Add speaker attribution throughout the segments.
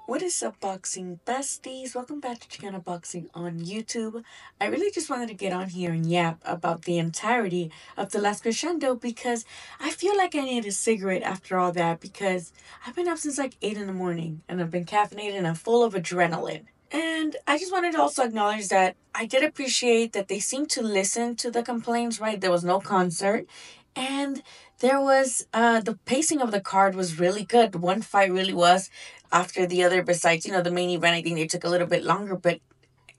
Speaker 1: What is up, boxing besties? Welcome back to Xicana Boxing on YouTube. I really just wanted to get on here and yap about the entirety of the last Crescendo because I feel like I need a cigarette after all that because I've been up since like 8 in the morning and I've been caffeinated and I'm full of adrenaline. And I just wanted to also acknowledge that I did appreciate that they seemed to listen to the complaints, right? There was no concert. And there was the pacing of the card was really good. One fight really was after the other, besides, the main event. I think they took a little bit longer, but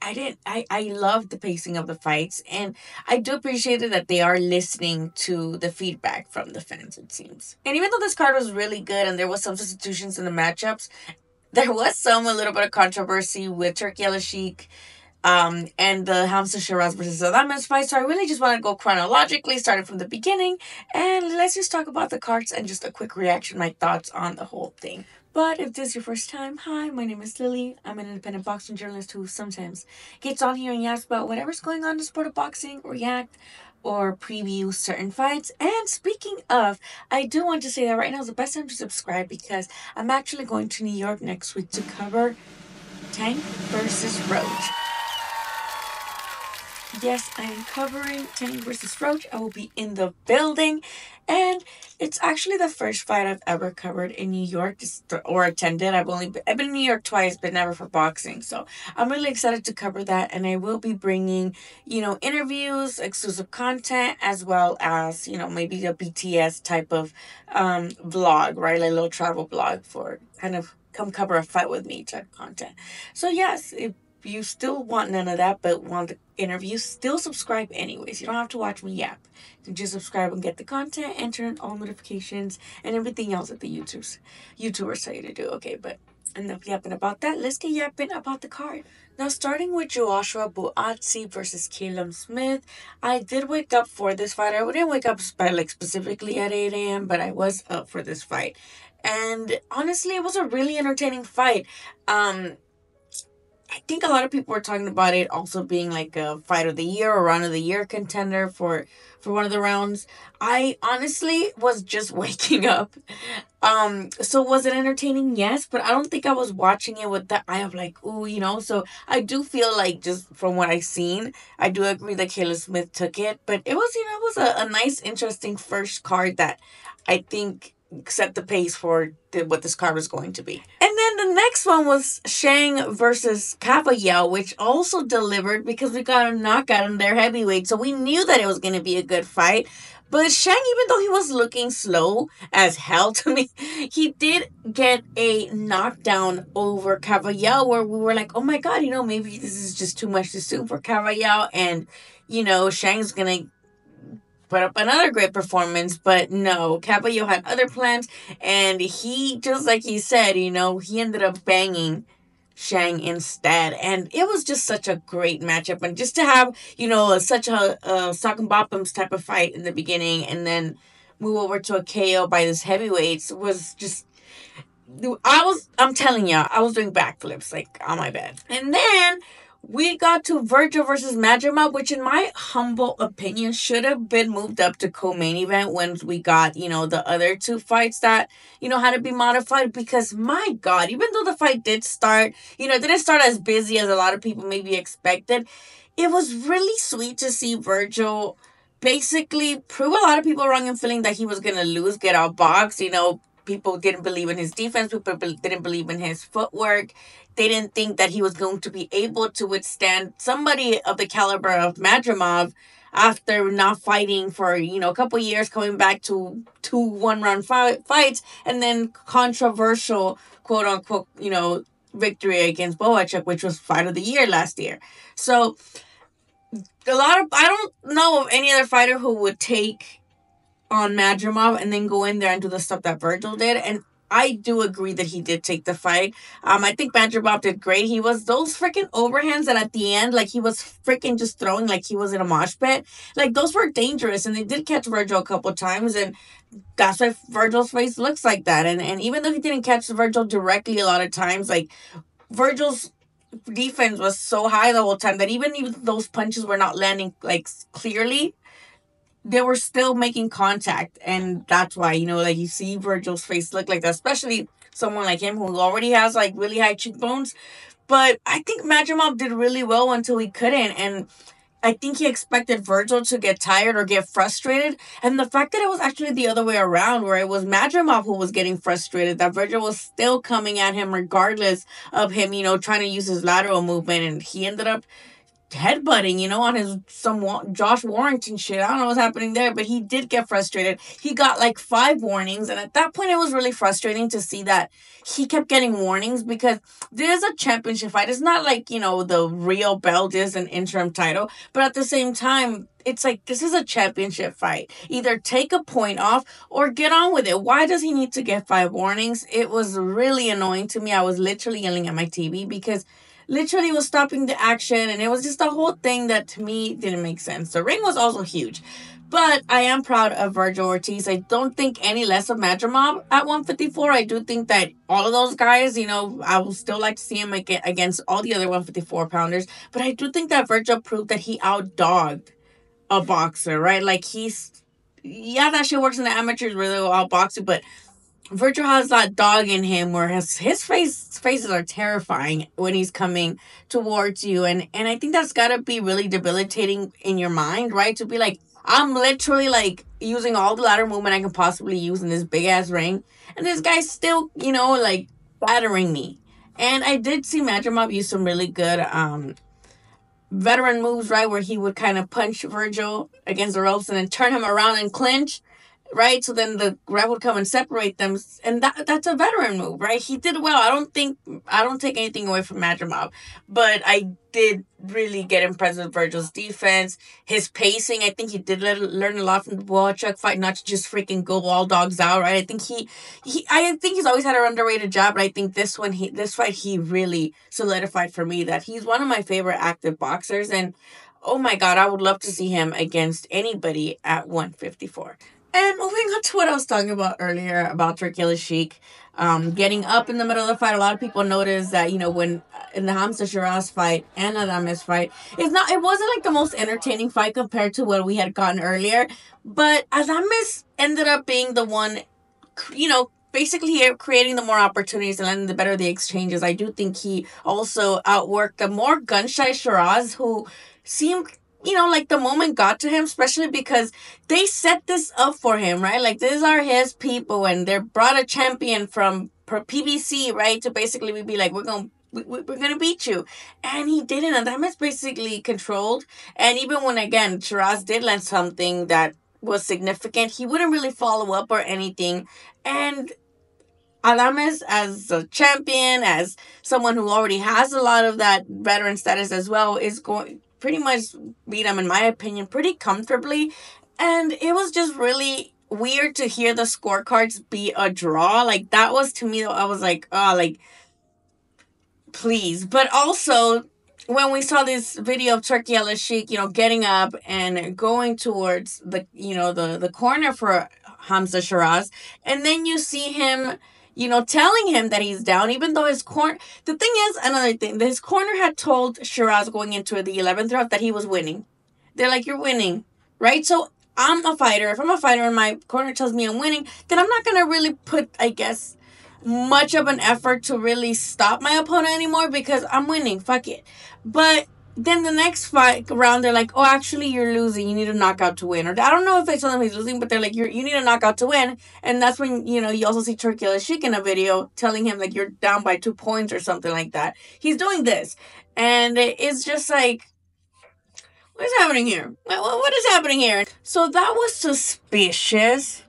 Speaker 1: I loved the pacing of the fights, and I do appreciate it that they are listening to the feedback from the fans, it seems. And even though this card was really good and there was some substitutions in the matchups, there was a little bit of controversy with Turkey Sheik and the Hamza Sheeraz versus Adames fight. So I really just want to go chronologically, starting from the beginning, and let's just talk about the cards and just a quick reaction, my thoughts on the whole thing. But if this is your first time, hi, my name is Lily. I'm an independent boxing journalist who sometimes gets on here and yaks about whatever's going on in the sport of boxing, react, or preview certain fights. And speaking of, I do want to say that right now is the best time to subscribe because I'm actually going to New York next week to cover Tank versus Roach. Yes, I am covering Tank versus Roach. I will be in the building. And it's actually the first fight I've ever covered in New York or attended. I've been in New York twice, but never for boxing. So I'm really excited to cover that. And I will be bringing, interviews, exclusive content, as well as, maybe a BTS type of vlog, right? Like a little travel vlog for kind of come cover a fight with me type content. So yes, if you still want none of that but want the interview, still subscribe anyways. You don't have to watch me yap. You can just subscribe and get the content and turn on all notifications and everything else that the YouTubers tell you to do. Okay, but enough yapping about that. Let's get yapping about the card. Now, starting with Joshua Buatsi versus Caleb Smith, I did wake up for this fight. I didn't wake up specifically at 8 a.m., but I was up for this fight. And honestly, it was a really entertaining fight. I think a lot of people were talking about it also being like a fight of the year or round of the year contender for one of the rounds. I honestly was just waking up. So was it entertaining? Yes, but I don't think I was watching it with the eye of like, ooh, So I do feel like just from what I've seen, I do agree that Caleb Smith took it, but it was, a nice, interesting first card that I think set the pace for what this card was going to be. And then the next one was Zhang versus Kabayel, which also delivered because we got a knockout in their heavyweight. So we knew that it was going to be a good fight. But Zhang, even though he was looking slow as hell to me, he did get a knockdown over Kabayel where we were like, oh my God, maybe this is just too much to soon for Kabayel. And, Zhang's going to put up another great performance, but no, Kabayel had other plans, and he, just like he said, he ended up banging Zhang instead, and it was just such a great matchup, and just to have, such a sock and bottoms type of fight in the beginning, and then move over to a KO by this heavyweights was just, I'm telling you, I was doing backflips, like, on my bed. And then we got to Vergil versus Madrimov, which in my humble opinion should have been moved up to co-main event when we got, the other two fights that, had to be modified because my God, even though the fight did start, didn't start as busy as a lot of people maybe expected, it was really sweet to see Vergil basically prove a lot of people wrong in feeling that he was going to lose, get outboxed, people didn't believe in his defense. People didn't believe in his footwork. They didn't think that he was going to be able to withstand somebody of the caliber of Madrimov after not fighting for, a couple years, coming back to two one-round fights, and then controversial, quote-unquote, victory against Boachuk, which was fight of the year last year. So, I don't know of any other fighter who would take on Madrimov and then go in there and do the stuff that Vergil did. And I do agree that he did take the fight. I think Madrimov did great. He was those freaking overhands that at the end, like he was freaking just throwing like he was in a mosh pit. Like those were dangerous, and they did catch Vergil a couple times, and that's why Vergil's face looks like that. And even though he didn't catch Vergil directly a lot of times, like Vergil's defense was so high the whole time that even those punches were not landing like clearly, they were still making contact, and that's why, like you see Vergil's face look like that, especially someone like him who already has like really high cheekbones. But I think Madrimov did really well until he couldn't, and I think he expected Vergil to get tired or get frustrated. And the fact that it was actually the other way around, where it was Madrimov who was getting frustrated, that Vergil was still coming at him regardless of him, trying to use his lateral movement. And he ended up headbutting, on his Josh Warrington shit. I don't know what's happening there, but he did get frustrated. He got like 5 warnings, and at that point, it was really frustrating to see that he kept getting warnings because this is a championship fight. It's not like the real belt is an interim title, but at the same time, it's like, this is a championship fight. Either take a point off or get on with it. Why does he need to get 5 warnings? It was really annoying to me. I was literally yelling at my TV because literally was stopping the action, and it was just a whole thing that to me didn't make sense. The ring was also huge, but I am proud of Vergil Ortiz. I don't think any less of Madrimov at 154. I do think that all of those guys, I would still like to see him against all the other 154 pounders, but I do think that Vergil proved that he outdogged a boxer, right? Like, that shit works in the amateurs where they'll outbox you, but Virgil has that dog in him where his faces are terrifying when he's coming towards you. And I think that's gotta be really debilitating in your mind, right? To be like, I'm literally like using all the ladder movement I can possibly use in this big ass ring. And this guy's still, like battering me. And I did see Madrimov use some really good veteran moves, right? Where he would kind of punch Vergil against the ropes and then turn him around and clinch, right? So then the ref would come and separate them, and that's a veteran move, right? He did well. I don't take anything away from Madrimov, but I did really get impressed with Vergil's defense, his pacing. I think he did learn a lot from the Buatsi fight, not to just freaking go all dogs out, right? I think I think he's always had an underrated job, but I think this fight he really solidified for me that he's one of my favorite active boxers, and oh my god, I would love to see him against anybody at 154. And moving on to what I was talking about earlier about Turkey Sheik, getting up in the middle of the fight. A lot of people noticed that, when in the Hamza Sheeraz fight and Adames fight, it wasn't like the most entertaining fight compared to what we had gotten earlier. But Adames ended up being the one, basically creating the more opportunities and letting the better the exchanges. I do think he also outworked the more gun-shy Sheeraz, who seemed, like the moment got to him, especially because they set this up for him, right? Like, these are his people, and they brought a champion from PBC, right? To basically be like, we're gonna beat you. And he didn't, and that was basically controlled. And even when, again, Sheeraz did land something that was significant, he wouldn't really follow up or anything. And Adames, as a champion, as someone who already has a lot of that veteran status as well, is going pretty much beat him, in my opinion, pretty comfortably. And it was just really weird to hear the scorecards be a draw. Like, that was, to me, I was like, oh, like, please. But also, when we saw this video of Turkey Sheik, getting up and going towards the corner for Hamza Sheeraz, and then you see him, telling him that he's down, even though his corner... The thing is, another thing, his corner had told Sheeraz going into the 11th round that he was winning. They're like, you're winning, right? So I'm a fighter. If I'm a fighter and my corner tells me I'm winning, then I'm not going to really put, I guess, much of an effort to really stop my opponent anymore because I'm winning. Fuck it. But then the next fight round, they're like, oh, actually, you're losing. You need a knockout to win. Or I don't know if they told him he's losing, but they're like, you need a knockout to win. And that's when, you also see Turkey Sheik in a video telling him, like, you're down by 2 points or something like that. He's doing this. And it's just like, what is happening here? What is happening here? So that was suspicious.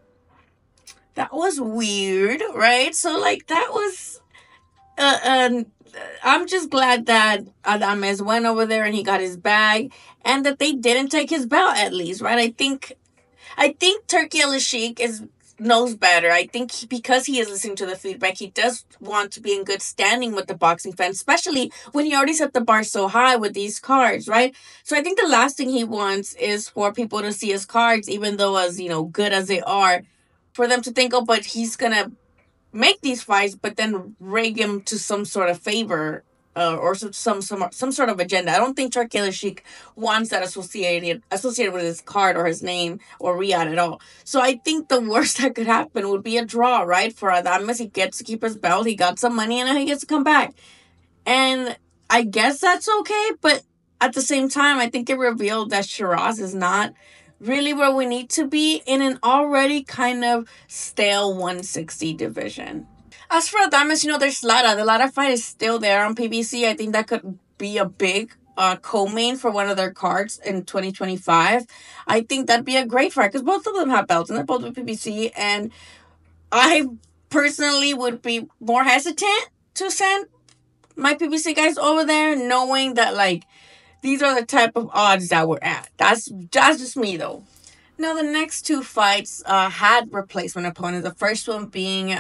Speaker 1: That was weird, right? So, like, that was... I'm just glad that Adames went over there and he got his bag, and that they didn't take his belt, at least, right? I think Turkey Sheik knows better. I think because he is listening to the feedback, he does want to be in good standing with the boxing fans, especially when he already set the bar so high with these cards, right? So I think the last thing he wants is for people to see his cards, even though as, good as they are, for them to think, oh, but he's gonna make these fights, but then rig him to some sort of favor or some sort of agenda. I don't think Killer Sheik wants that associated with his card or his name or Riyadh at all. So I think the worst that could happen would be a draw, right? For Adames, he gets to keep his belt, he got some money, and then he gets to come back. And I guess that's okay, but at the same time, I think it revealed that Sheeraz is not really where we need to be in an already kind of stale 160 division. As for Adames, there's Lara. The Lara fight is still there on PBC. I think that could be a big co-main for one of their cards in 2025. I think that'd be a great fight because both of them have belts and they're both with PBC. And I personally would be more hesitant to send my PBC guys over there, knowing that, like, these are the type of odds that we're at. That's just me, though. Now, the next two fights had replacement opponents. The first one being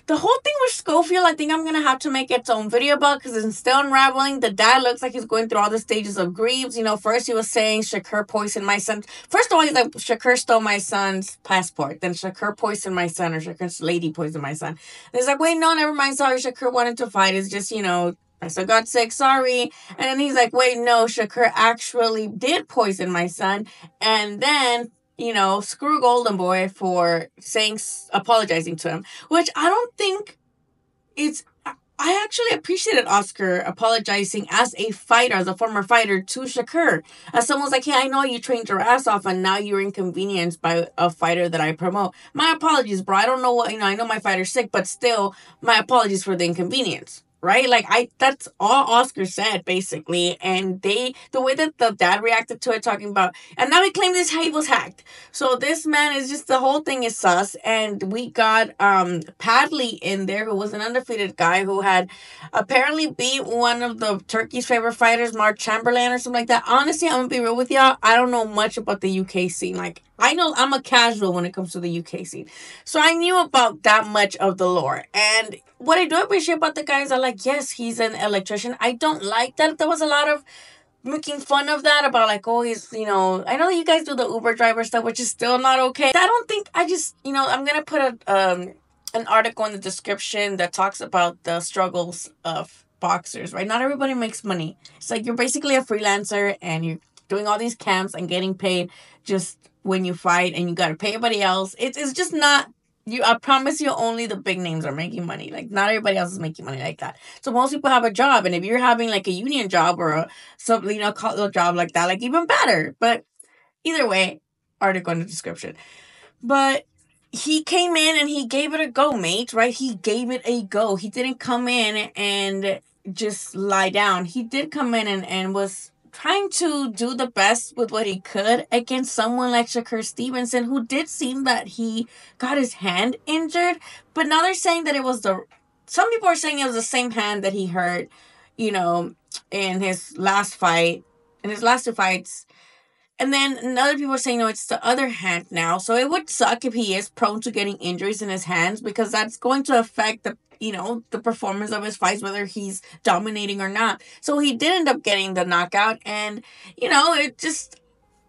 Speaker 1: the whole thing with Schofield. I think I'm going to have to make its own video about because it's still unraveling. The dad looks like he's going through all the stages of grief. First he was saying Shakur poisoned my son. First of all, he's like, Shakur stole my son's passport. Then Shakur poisoned my son, or Shakur's lady poisoned my son. And it's like, wait, no, never mind. Sorry, Shakur wanted to fight. It's just, I still got sick, sorry. And then he's like, wait, no, Shakur actually did poison my son. And then, screw Golden Boy for apologizing to him. Which I don't think I actually appreciated Oscar apologizing as a fighter, as a former fighter, to Shakur. As someone's like, hey, I know you trained your ass off and now you're inconvenienced by a fighter that I promote. My apologies, bro. I don't know what, I know my fighter's sick, but still, my apologies for the inconvenience. Right? That's all Oscar said, basically. And the way that the dad reacted to it, talking about, and now he claimed he was hacked. So this man is just, the whole thing is sus. And we got Padley in there, who was an undefeated guy who had apparently beat one of the Turkey's favorite fighters, Mark Chamberlain or something like that. Honestly, I'm gonna be real with y'all. I don't know much about the UK scene. I know I'm a casual when it comes to the UK scene. So I knew about that much of the lore. And what I do appreciate about the guys are like, yes, he's an electrician. I don't like that there was a lot of making fun of that about like, oh, he's, I know that you guys do the Uber driver stuff, which is still not okay. I'm going to put an article in the description that talks about the struggles of boxers, right? Not everybody makes money. It's like you're basically a freelancer and you're doing all these camps and getting paid just when you fight and you got to pay everybody else. It's just not, I promise you, only the big names are making money. Like, not everybody else is making money like that. So most people have a job, and if you're having like a union job or a job like that, like even better. But either way, article in the description. But he came in and he gave it a go, mate, right? He gave it a go. He didn't come in and just lie down. He did come in and was trying to do the best with what he could against someone like Shakur Stevenson, who did seem that he got his hand injured. But now they're saying that it was some people are saying it was the same hand that he hurt, in his last two fights. And then other people are saying, no, it's the other hand now. So it would suck if he is prone to getting injuries in his hands, because that's going to affect the performance of his fights, whether he's dominating or not. So he did end up getting the knockout, and,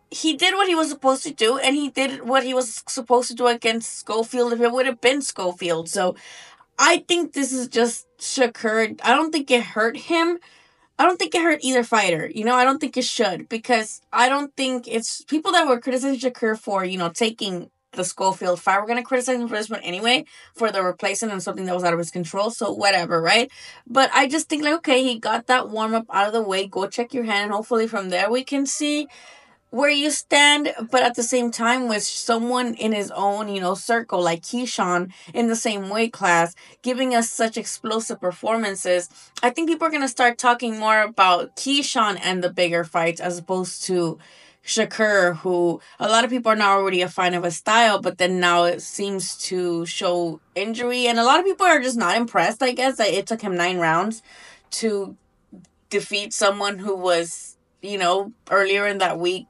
Speaker 1: he did what he was supposed to do, and he did what he was supposed to do against Schofield if it would have been Schofield. So I think this is just Shakur. I don't think it hurt him. I don't think it hurt either fighter. I don't think it should, because I don't think it's people that were criticizing Shakur for, taking the Schofield fight. We're going to criticize him for this one anyway, for the replacement and something that was out of his control. So whatever, right? But I just think, okay, he got that warm-up out of the way. Go check your hand. And hopefully from there we can see where you stand. But at the same time, with someone in his own, circle, like Keyshawn in the same weight class, giving us such explosive performances, I think people are going to start talking more about Keyshawn and the bigger fights as opposed to Shakur, who a lot of people are now already a fan of his style, but then now it seems to show injury. And a lot of people are just not impressed, I guess, that it took him 9 rounds to defeat someone who was, earlier in that week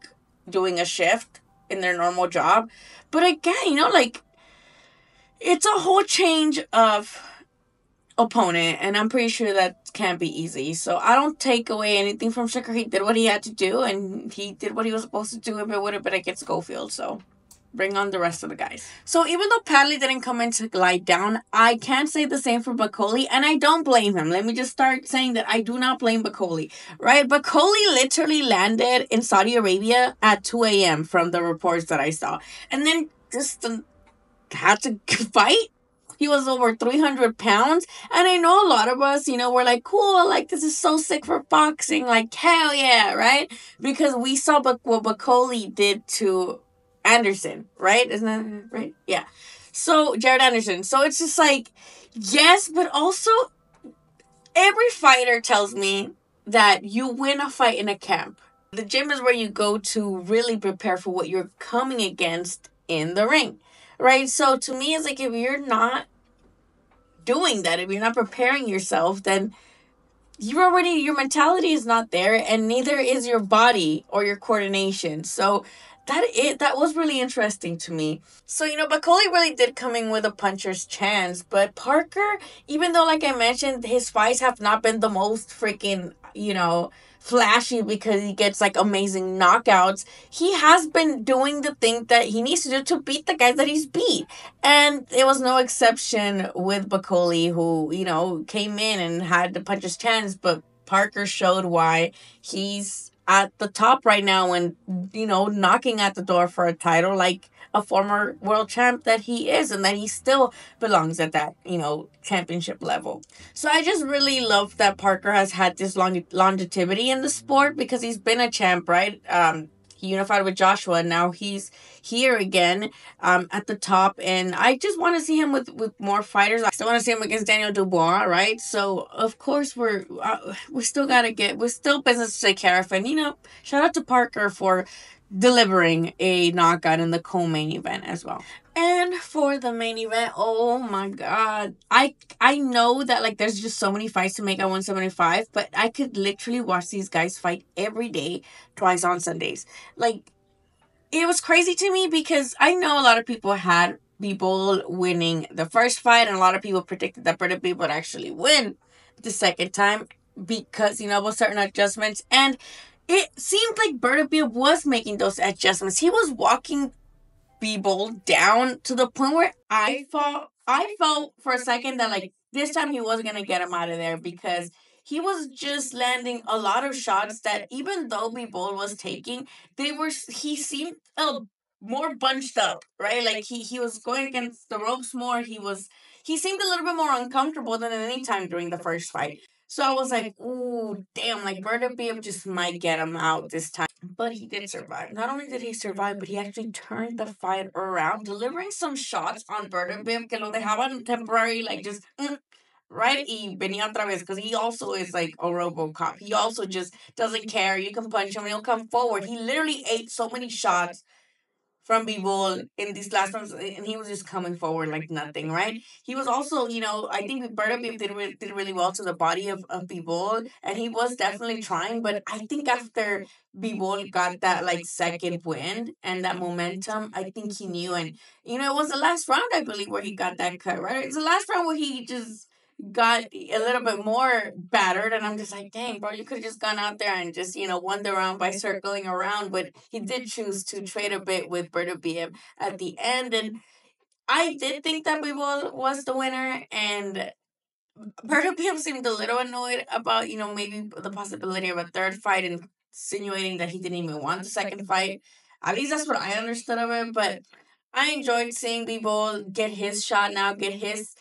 Speaker 1: doing a shift in their normal job. But again, it's a whole change of opponent, and I'm pretty sure that can't be easy. So I don't take away anything from Shakur. He did what he had to do, and he did what he was supposed to do if it would have been against Schofield. So bring on the rest of the guys. So even though Padley didn't come in to glide down, I can't say the same for Bakole, and I don't blame him. Let me just start saying that I do not blame Bakole, right? Bakole literally landed in Saudi Arabia at 2 a.m. from the reports that I saw. And then just had to fight. He was over 300 pounds. And I know a lot of us, we're like, cool, like, this is so sick for boxing. Like, hell yeah, right? Because we saw what Bakole did to Anderson, right? Isn't that right? Yeah. So, Jared Anderson. So, it's just like, yes, but also, every fighter tells me that you win a fight in a camp. The gym is where you go to really prepare for what you're coming against in the ring, right? So to me, it's like if you're not doing that, if you're not preparing yourself, then your mentality is not there, and neither is your body or your coordination. So that was really interesting to me. So, Bakole really did come in with a puncher's chance, but Parker, even though, like I mentioned, his fights have not been the most freaking, flashy because he gets like amazing knockouts, he has been doing the thing that he needs to do to beat the guys that he's beat. And it was no exception with Bakole, who, came in and had the puncher's chance, but Parker showed why he's at the top right now and, knocking at the door for a title like a former world champ that he is, and that he still belongs at that, championship level. So I just really love that Parker has had this longevity in the sport, because he's been a champ, right? He unified with Joshua, and now he's here again, at the top, and I just want to see him with more fighters. I still want to see him against Daniel Dubois, right? So of course we still business to take care of, and shout out to Parker for delivering a knockout in the co-main event as well. And for the main event, oh my god. I know that like there's just so many fights to make at 175, but I could literally watch these guys fight every day, twice on Sundays. Like, it was crazy to me because I know a lot of people had Bivol winning the first fight, and a lot of people predicted that Beterbiev would actually win the second time because, with certain adjustments. And it seemed like Beterbiev was making those adjustments. He was walking Bivol down to the point where I felt for a second that like this time he wasn't gonna get him out of there, because he was just landing a lot of shots that, even though Bivol was taking, he seemed more bunched up, right? Like he was going against the ropes more. He seemed a little bit more uncomfortable than any time during the first fight. So I was like, ooh, damn, like Beterbiev just might get him out this time. But he did survive. Not only did he survive, but he actually turned the fight around, delivering some shots on Beterbiev que lo dejaban temporary, like just right, y venía otra vez, because he also is like a RoboCop. He also just doesn't care. You can punch him and he'll come forward. He literally ate so many shots from Bivol in these last ones, and he was just coming forward like nothing, right? He was also, I think Beterbiev did really well to the body of Bivol, and he was definitely trying, but I think after Bivol got that like second win and that momentum, I think he knew, and it was the last round, I believe, where he got that cut, right? It's the last round where he just got a little bit more battered, and I'm just like, dang, bro, you could have just gone out there and just won the round by circling around, but he did choose to trade a bit with Beterbiev at the end, and I did think that Bivol was the winner, and Beterbiev seemed a little annoyed about maybe the possibility of a third fight, and insinuating that he didn't even want the second fight. At least that's what I understood of it, but I enjoyed seeing Bivol get his shot now, get his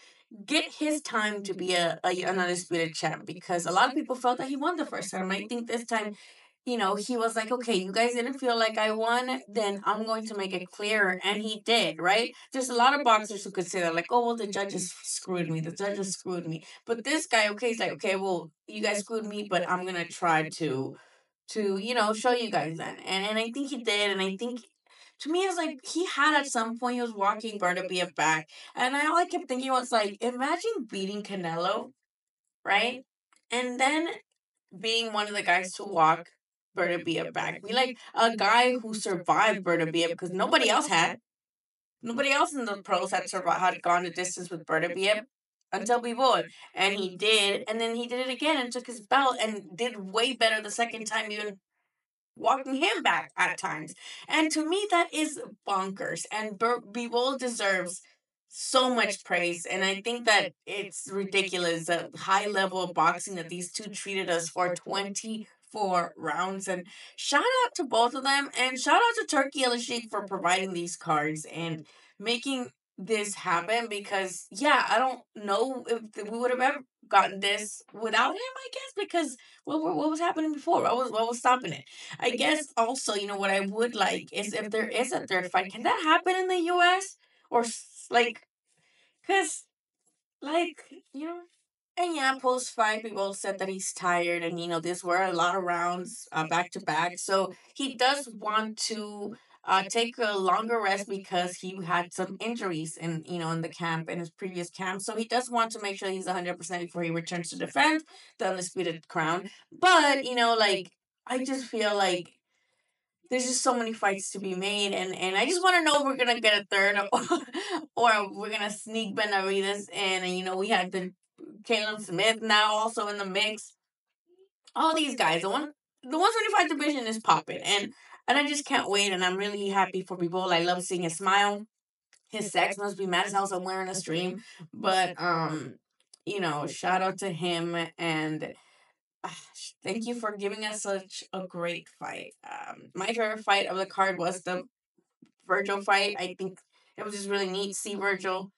Speaker 1: time to be an undisputed champ, because a lot of people felt that he won the first time. I think this time, he was like, okay, you guys didn't feel like I won, then I'm going to make it clearer. And he did, right? There's a lot of boxers who could say that, like, oh, well, the judges screwed me. The judges screwed me. But this guy, okay, he's like, okay, well, you guys screwed me, but I'm going to try to show you guys that. And I think he did. And I think, to me, it was like he had at some point, he was walking Beterbiev back. And all I kept thinking was like, imagine beating Canelo, right? And then being one of the guys to walk Beterbiev back. Be like a guy who survived Beterbiev, because nobody else had. Nobody else in the pros had gone the distance with Beterbiev until Bivol. And he did. And then he did it again and took his belt and did way better the second time, even walking him back at times. And to me, that is bonkers. And Bivol deserves so much praise. And I think that it's ridiculous the high level of boxing that these two treated us for 24 rounds. And shout out to both of them. And shout out to Turkey El Sheikh for providing these cards and making this happen, because yeah, I don't know if we would have ever gotten this without him, I guess, because what was happening before? What was stopping it? I guess also, what I would like is if there is a third fight, can that happen in the US? Or like, cuz like, you know, and yeah, post fight, people said that he's tired, and these were a lot of rounds back to back. So he does want to take a longer rest because he had some injuries in the camp, in his previous camp. So he does want to make sure he's 100% before he returns to defend the undisputed crown. But like, I just feel like there's just so many fights to be made, and I just want to know if we're gonna get a third, or we're gonna sneak Benavides in, and we had the Caleb Smith now also in the mix. All these guys, the 125 division is popping, and I just can't wait, and I'm really happy for people. I love seeing his smile. His sex must be mad as hell somewhere in a stream, but shout out to him, and thank you for giving us such a great fight. My favorite fight of the card was the Vergil fight. I think it was just really neat to see Vergil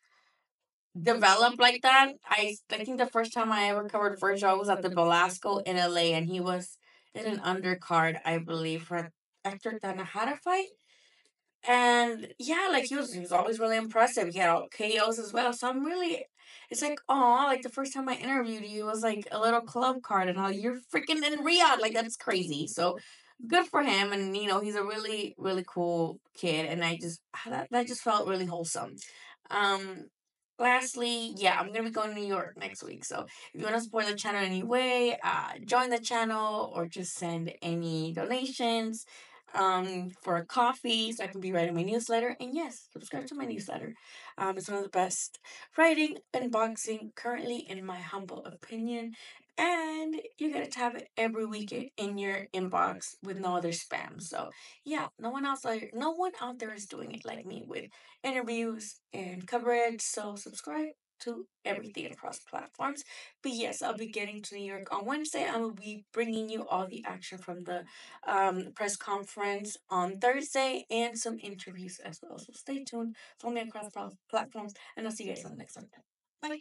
Speaker 1: develop like that. I think the first time I ever covered Vergil was at the Velasco in LA, and he was in an undercard, I believe, for Hector Tanahara fight. And yeah, like he was always really impressive. He had all KOs as well. So I'm really, it's like, oh, like the first time I interviewed you was like a little club card, and all you're freaking in Riyadh. Like that's crazy. So good for him. And he's a really, really cool kid. And I just, that just felt really wholesome. Um, Lastly, yeah, I'm gonna be going to New York next week. So if you want to support the channel in any way, join the channel or just send any donations for a coffee so I can be writing my newsletter. And yes, subscribe to my newsletter. It's one of the best writing and boxing currently, in my humble opinion. And you get to have it every week in your inbox with no other spam. So yeah, no one out there is doing it like me, with interviews and coverage. So subscribe to everything across platforms. But yes, I'll be getting to New York on Wednesday. I will be bringing you all the action from the press conference on Thursday, and some interviews as well. So stay tuned. Follow me across platforms, and I'll see you guys on the next one. Bye.